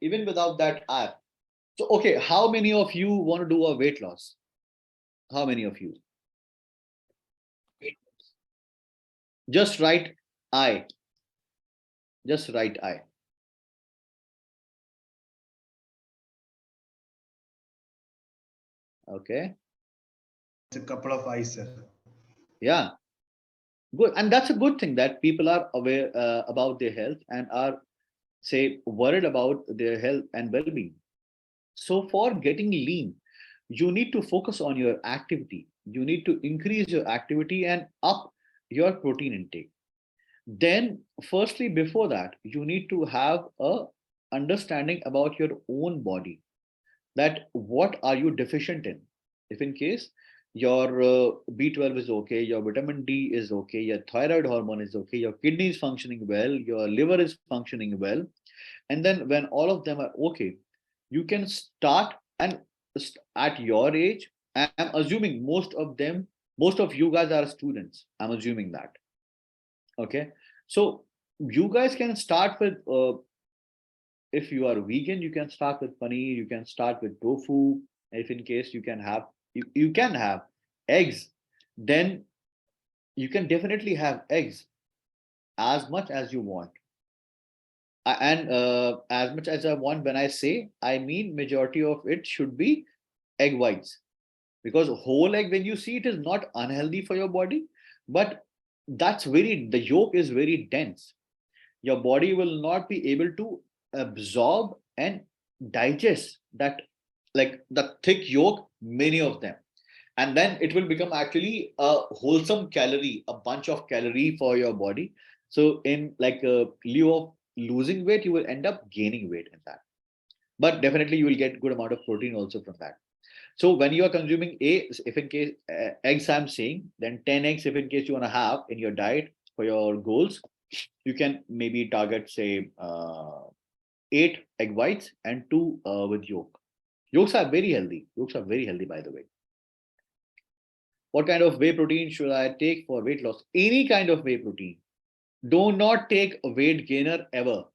so okay, how many of you want to do a weight loss? How many of you? Just write I. Just write I. Okay. It's a couple of eyes, sir. Yeah. Good. And that's a good thing that people are aware about their health and are, say, worried about their health and well-being. So for getting lean, you need to focus on your activity. You need to increase your activity and up your protein intake. Then, firstly, before that, you need to have a understanding about your own body, that what are you deficient in. If in case your B12 is okay, your vitamin D is okay, your thyroid hormone is okay, your kidney is functioning well, your liver is functioning well, and then when all of them are okay, you can start. And at your age, I'm assuming most of you guys are students, I'm assuming that. Okay, so you guys can start with if you are vegan, you can start with paneer, you can start with tofu. If in case you can have eggs, then you can definitely have eggs as much as you want. And as much as I want, when I say, I mean majority of it should be egg whites, because whole egg, when you see, it is not unhealthy for your body, but the yolk is very dense. Your body will not be able to absorb and digest that, like the thick yolk, many of them. And then it will become actually a wholesome calorie, a bunch of calorie for your body. So in like lieu of losing weight, you will end up gaining weight in that. But definitely you will get good amount of protein also from that. So when you are consuming if in case eggs, I'm saying, then 10 eggs, if in case you want to have in your diet for your goals, you can maybe target, say, 8 egg whites and 2 with yolk. Yolks are very healthy. Yolks are very healthy, by the way. What kind of whey protein should I take for weight loss? Any kind of whey protein. Do not take a weight gainer ever.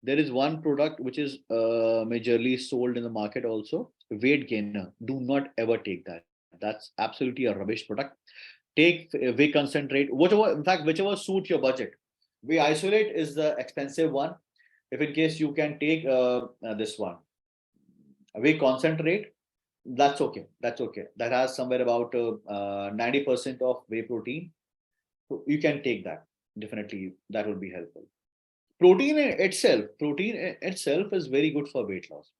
There is one product which is majorly sold in the market also, weight gainer. Do not ever take that. That's absolutely a rubbish product. Take whey concentrate, whichever suit your budget. Whey isolate is the expensive one. If in case you can take this one, whey concentrate, that's okay. That's okay. That has somewhere about 90% of whey protein. So you can take that. Definitely, that would be helpful. Protein itself is very good for weight loss,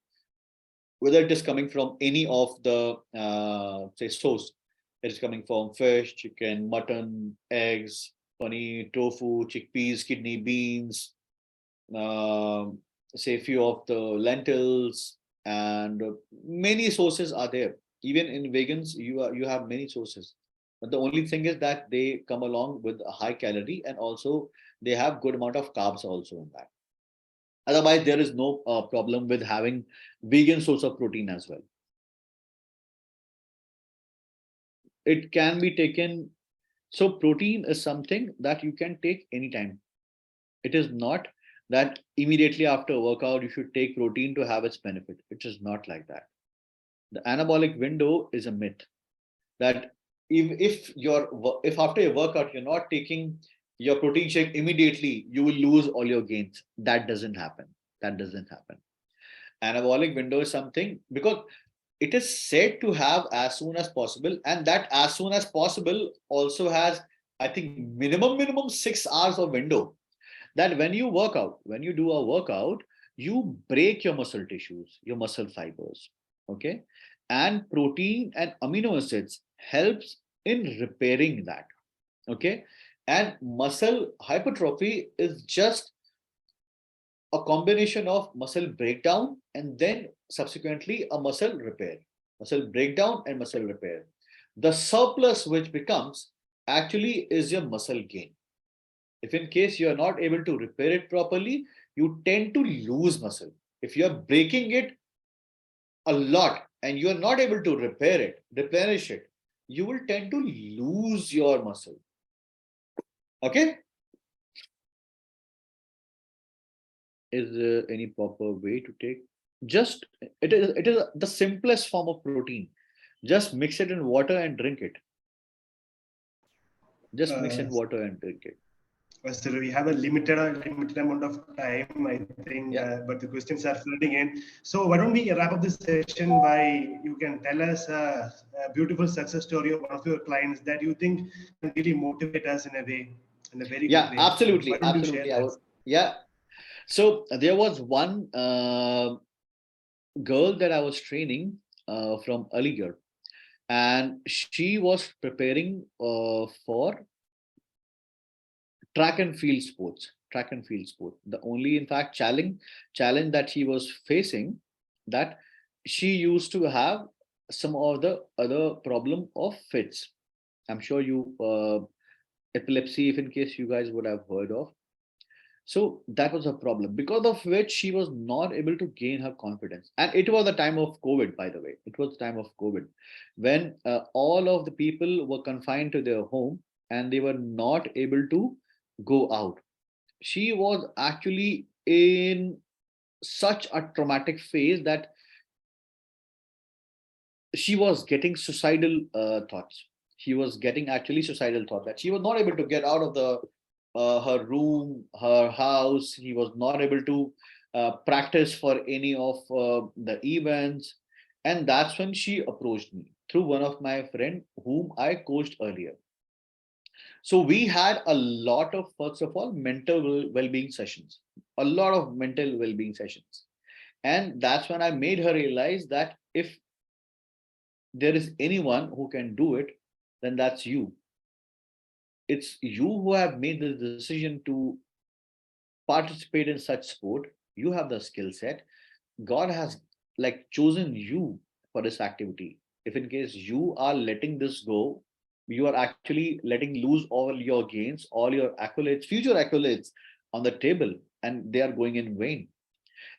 whether it is coming from any of the say source. It's coming from fish, chicken, mutton, eggs, paneer, tofu, chickpeas, kidney beans, um, say few of the lentils, and many sources are there. Even in vegans, you have many sources. But the only thing is that they come along with a high calorie, and also they have good amount of carbs also in that. Otherwise, there is no problem with having vegan source of protein as well. It can be taken. So protein is something that you can take anytime. It is not that immediately after a workout you should take protein to have its benefit. It is not like that. The anabolic window is a myth that if after your workout you're not taking your protein shake immediately, you will lose all your gains. That doesn't happen. That doesn't happen. Anabolic window is something because it is said to have as soon as possible, and that as soon as possible also has, I think, minimum 6 hours of window. That when you do a workout, you break your muscle tissues, your muscle fibers. Okay. And protein and amino acids helps in repairing that. Okay. And muscle hypertrophy is just a combination of muscle breakdown and then subsequently a muscle repair. Muscle breakdown and muscle repair. The surplus which becomes actually is your muscle gain. If in case you are not able to repair it properly, you tend to lose muscle. If you are breaking it a lot and you are not able to repair it, replenish it, you will tend to lose your muscle. Okay? Is there any proper way to take? Just it is the simplest form of protein. Just mix it in water and drink it. Just mix in Uh, water and drink it. So we have a limited amount of time, I think, Yeah. but the questions are flooding in. So why don't we wrap up this session by you can tell us a beautiful success story of one of your clients that you think can really motivate us in a way, in a very good Yeah, way. So why absolutely. don't you share Absolutely. I that? would. Yeah. So there was one girl that I was training from Aligarh, and she was preparing for track and field sports. Track and field sport. The only, in fact, challenge that she was facing, that she used to have some of the other problem of fits. I'm sure you epilepsy, if in case you guys would have heard of. So that was a problem, because of which she was not able to gain her confidence. And it was the time of COVID, by the way. It was the time of COVID when all of the people were confined to their home and they were not able to go out. She was actually in such a traumatic phase that she was getting suicidal thoughts. She was getting actually suicidal thoughts, that she was not able to get out of the her room, her house. He was not able to practice for any of the events. And that's when she approached me through one of my friend whom I coached earlier. So we had a lot of, first of all, mental well-being sessions, a lot of mental well-being sessions. And that's when I made her realize that if there is anyone who can do it, then that's you. It's you who have made the decision to participate in such sport. You have the skill set. God has like chosen you for this activity. If in case you are letting this go, you are actually letting lose all your gains, all your accolades, future accolades on the table, and they are going in vain.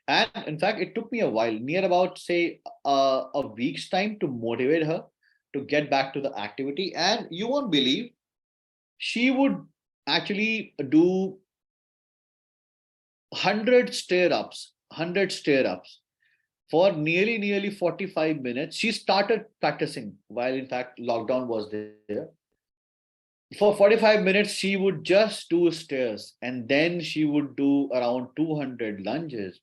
And in fact, it took me a while, near about say a week's time, to motivate her to get back to the activity. And you won't believe, she would actually do 100 stair ups for nearly 45 minutes. She started practicing while in fact lockdown was there. For 45 minutes she would just do stairs, and then she would do around 200 lunges.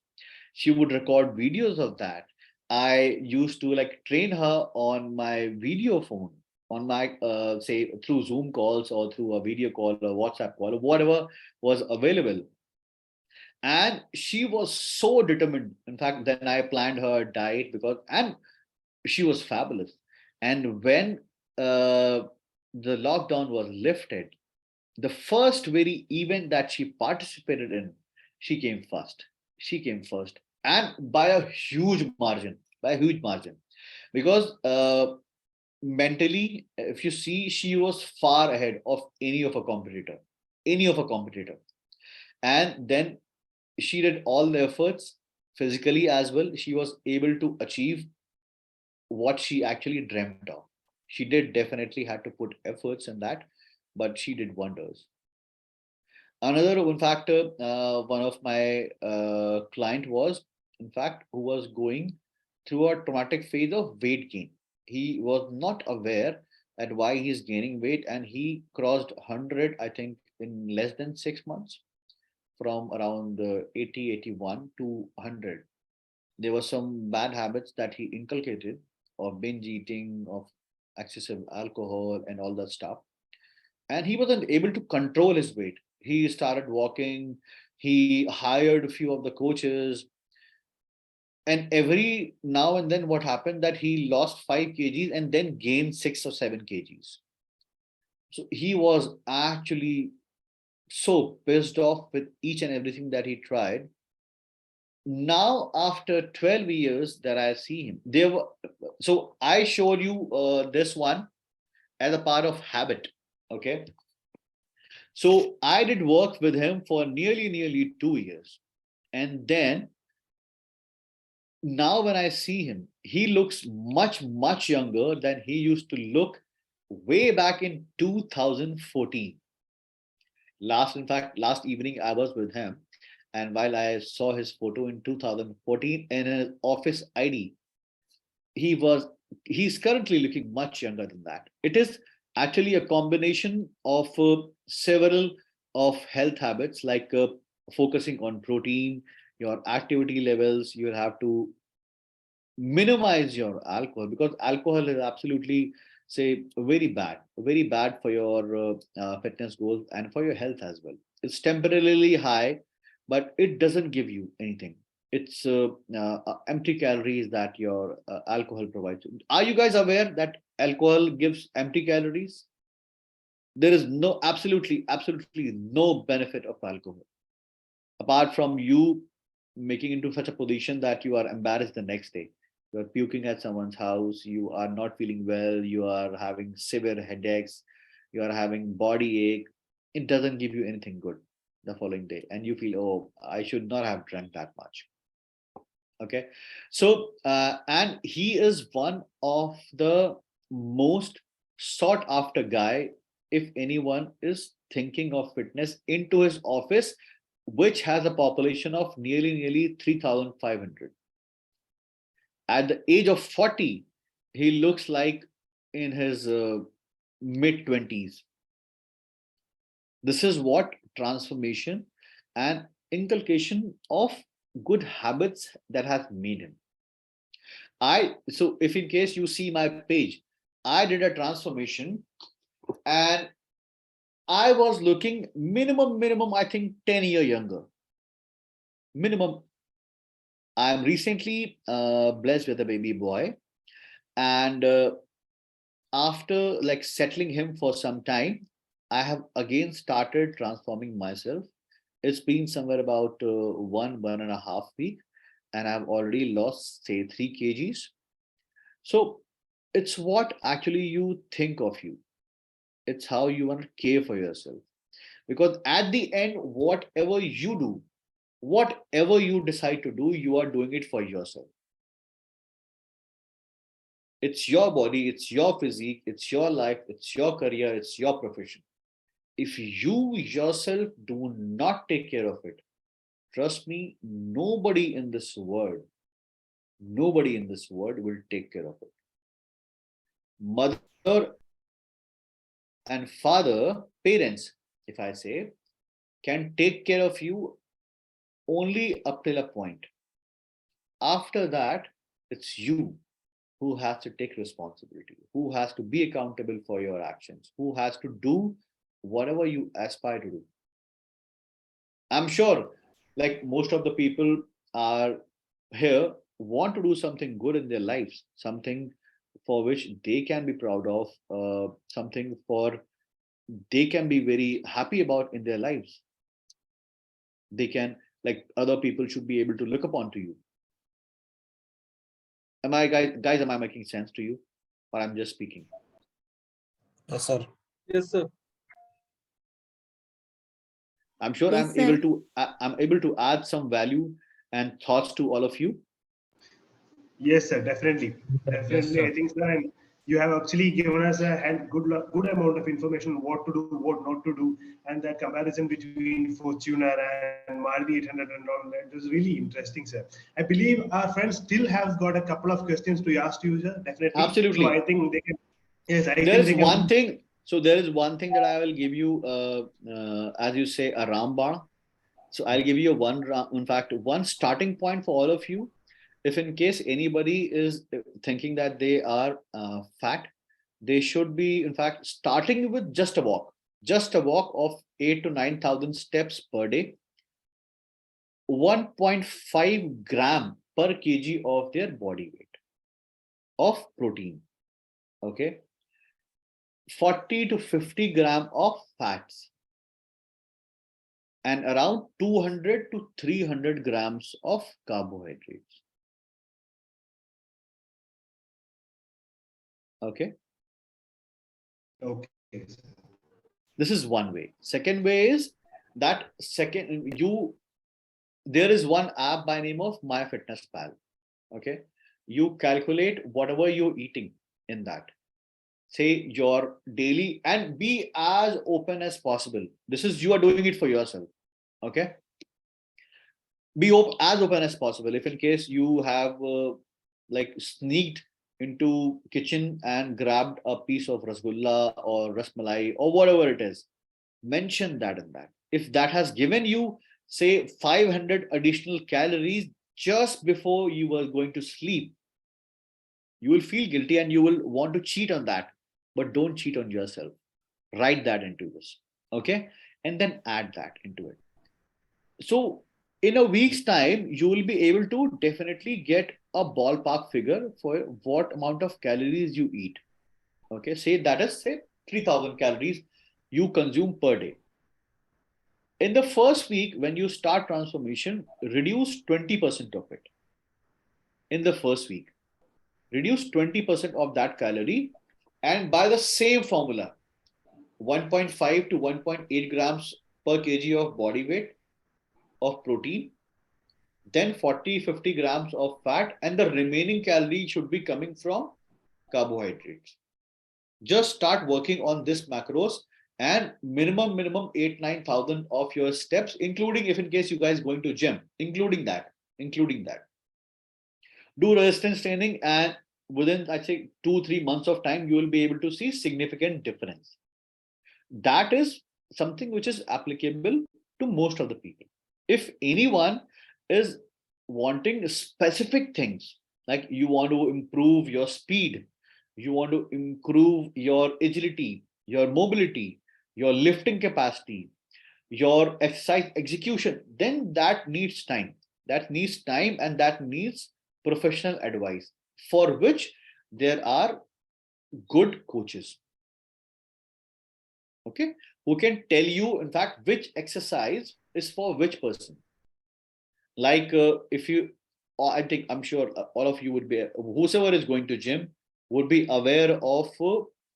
She would record videos of that. I used to like train her on my video phone, on my say through Zoom calls or through a video call or WhatsApp call or whatever was available. And she was so determined. In fact, then I planned her diet, because and she was fabulous. And when uh, the lockdown was lifted, the first very event that she participated in, she came first. She came first, and by a huge margin, by a huge margin, because mentally, if you see, she was far ahead of any of a competitor. And then she did all the efforts physically as well. She was able to achieve what she actually dreamt of. She did definitely had to put efforts in that, but she did wonders. Another, in fact, one of my client was, in fact, who was going through a traumatic phase of weight gain. He was not aware that why he's gaining weight, and he crossed 100, I think, in less than 6 months, from around 80, 81 to 100. There were some bad habits that he inculcated, of binge eating, of excessive alcohol, and all that stuff, and he wasn't able to control his weight. He started walking, he hired a few of the coaches, and every now and then what happened that he lost 5 kgs and then gained 6 or 7 kgs. So he was actually so pissed off with each and everything that he tried. Now after 12 years that I see him, there were, so I showed you this one as a part of habit. Okay, so I did work with him for nearly 2 years. And then now when I see him, he looks much younger than he used to look way back in 2014. In fact, last evening I was with him, and while I saw his photo in 2014 in his office ID, he was he's currently looking much younger than that. It is actually a combination of several of health habits, like focusing on protein, your activity levels. You have to minimize your alcohol, because alcohol is absolutely, say, very bad for your fitness goals and for your health as well. It's temporarily high, but it doesn't give you anything. It's empty calories that your alcohol provides. Are you guys aware that alcohol gives empty calories? There is no, absolutely no benefit of alcohol, apart from you making into such a position that you are embarrassed the next day. You are puking at someone's house, you are not feeling well, you are having severe headaches, you are having body ache. It doesn't give you anything good the following day, and you feel, oh, I should not have drank that much. Okay, so and he is one of the most sought after guy, if anyone is thinking of fitness, into his office, which has a population of nearly 3,500. At the age of 40, he looks like in his mid 20s. This is what transformation and inculcation of good habits that has made him. So if in case you see my page, I did a transformation, and I was looking minimum, I think 10 year younger. Minimum. I'm recently blessed with a baby boy, and after like settling him for some time, I have again started transforming myself. It's been somewhere about 1.5 week, and I've already lost, say, 3 kgs. So it's what actually you think of you. It's how you want to care for yourself. Because at the end, whatever you decide to do, you are doing it for yourself. It's your body, it's your physique, it's your life, it's your career, it's your profession. If you yourself do not take care of it, trust me, nobody in this world will take care of it. Mother and father, parents, if I say, can take care of you only up till a point. After that, it's you who has to take responsibility, who has to be accountable for your actions, who has to do whatever you aspire to do. I'm sure, like most of the people are here, want to do something good in their lives, something for which they can be proud of, something for they can be very happy about in their lives. They can, like, other people should be able to look upon to you. Am I, guys, am I making sense to you, or I'm just speaking? Yes, sir. Yes, sir. I'm sure Yes, sir. I'm able to add some value and thoughts to all of you. Yes, sir, definitely. Definitely, sir. I think, sir, and you have actually given us a good amount of information, what to do, what not to do, and that comparison between Fortuner and Maruti 800 and all that was really interesting, sir. I believe our friends still have got a couple of questions to ask you, sir, definitely. So I Absolutely. think they can, yes, I There think is they can. one thing. So there is one thing that I will give you, as you say, a Rambana. So I'll give you in fact, one starting point for all of you. If in case anybody is thinking that they are fat, they should be, in fact, starting with just a walk of 8 to 9,000 steps per day, 1.5 gram per kg of their body weight of protein. Okay. 40 to 50 gram of fats, and around 200 to 300 grams of carbohydrates. Okay. Okay, sir. This is one way. Second way is that there is one app by name of MyFitnessPal. Okay. You calculate whatever you're eating in that. Say your daily, and be as open as possible. This is, you are doing it for yourself. Okay. Be as open as possible. If in case you have like sneaked into kitchen and grabbed a piece of rasgulla or rasmalai or whatever it is, mention that in that. If that has given you, say, 500 additional calories just before you were going to sleep, you will feel guilty and you will want to cheat on that. But don't cheat on yourself. Write that into this. Okay. And then add that into it. So in a week's time, you will be able to definitely get a ballpark figure for what amount of calories you eat. Okay. Say that is, say, 3,000 calories you consume per day. In the first week, when you start transformation, reduce 20% of it. In the first week, reduce 20% of that calorie, and by the same formula, 1.5 to 1.8 grams per kg of body weight of protein, then 40-50 grams of fat, and the remaining calorie should be coming from carbohydrates. Just start working on this macros, and minimum 8-9,000 of your steps, including if in case you guys going to gym, including that. Do resistance training, and within, I think, 2-3 months of time, you will be able to see significant difference. That is something which is applicable to most of the people. If anyone is wanting specific things, like you want to improve your speed, you want to improve your agility, your mobility, your lifting capacity, your exercise execution, then that needs time. And that needs professional advice, for which there are good coaches. Okay. Who can tell you, in fact, which exercise is for which person. Like if you, I think, I'm sure all of you would be, whosoever is going to gym would be aware of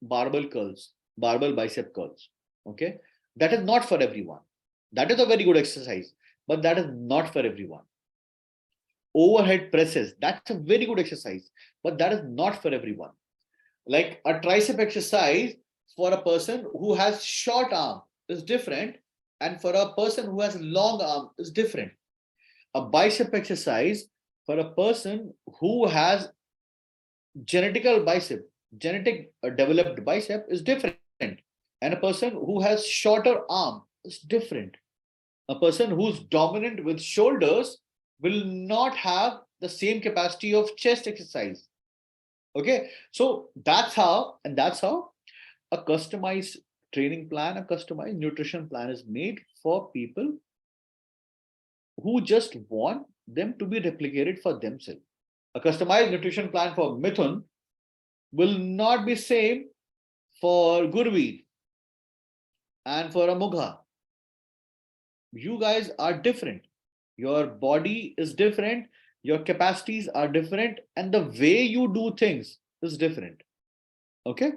barbell bicep curls. Okay. That is not for everyone. That is a very good exercise, but that is not for everyone. Overhead presses, that's a very good exercise, but that is not for everyone. Like a tricep exercise for a person who has short arm is different, and for a person who has long arm is different. A bicep exercise for a person who has genetic developed bicep is different, and a person who has shorter arm is different. A person who's dominant with shoulders will not have the same capacity of chest exercise. Okay, so that's how a customized training plan, a customized nutrition plan is made for people who just want them to be replicated for themselves. A customized nutrition plan for Mithun will not be same for Gurveer and for Amugha. You guys are different. Your body is different, your capacities are different, and the way you do things is different. Okay?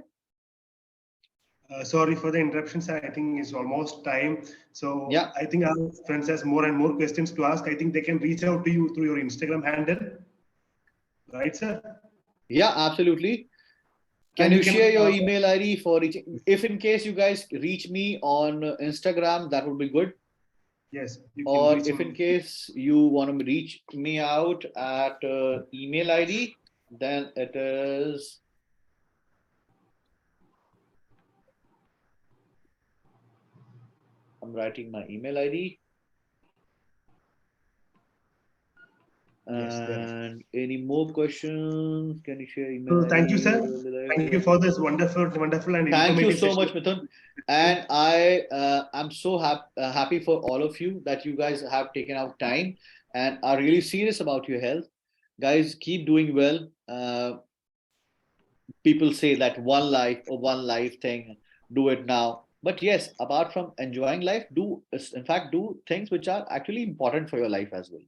Sorry for the interruptions. I think it's almost time. So Yeah. I think our friends has more and more questions to ask. I think they can reach out to you through your Instagram handle. Right, sir? Yeah, absolutely. Can And you you share can your email ID for reaching? If in case you guys reach me on Instagram, that would be good. yes, you can Or reach if in him. case you want to reach me out at email ID, then it is I'm writing my email ID. Yes, there. And any more questions? Can you share email So thank you, ID? sir. Thank you for this wonderful, wonderful and Thank you informative so session. much, Mithun. And I'm so happy for all of you that you guys have taken out time and are really serious about your health. Guys, keep doing well. People say that one life or one life thing, do it now. But yes, apart from enjoying life, do in fact do things which are actually important for your life as well.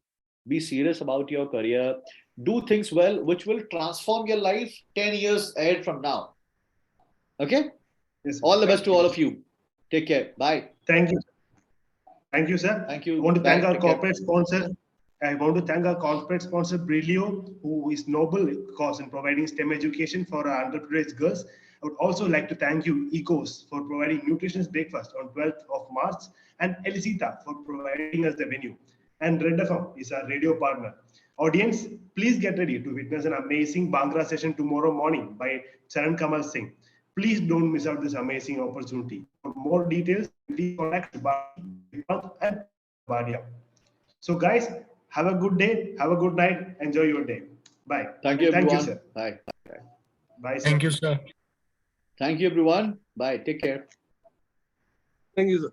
Be serious about your career. Do things well, which will transform your life 10 years ahead from now. Okay? Yes, sir. All the best Thank to all you. of you. Take care. Bye. Thank you. Thank you, sir. Thank I you. want to thank Bye. our Take care. corporate sponsor. I want to thank our corporate sponsor, Brilio, who is noble cause in providing STEM education for our underprivileged girls. I would also like to thank you, Ecos, for providing nutritious breakfast on 12th of March, and Elisita for providing us the venue. And Red FM is our radio partner. Audience, please get ready to witness an amazing Bhangra session tomorrow morning by Charan Kamal Singh. Please don't miss out this amazing opportunity. For more details, please contact Badi, Vikrant, and Badia. So, guys, have a good day, have a good night, enjoy your day. Bye. Thank you, And thank you, everyone. sir. Bye. Bye, sir. Thank you, sir. Thank you, everyone. Bye. Take care. Thank you, sir.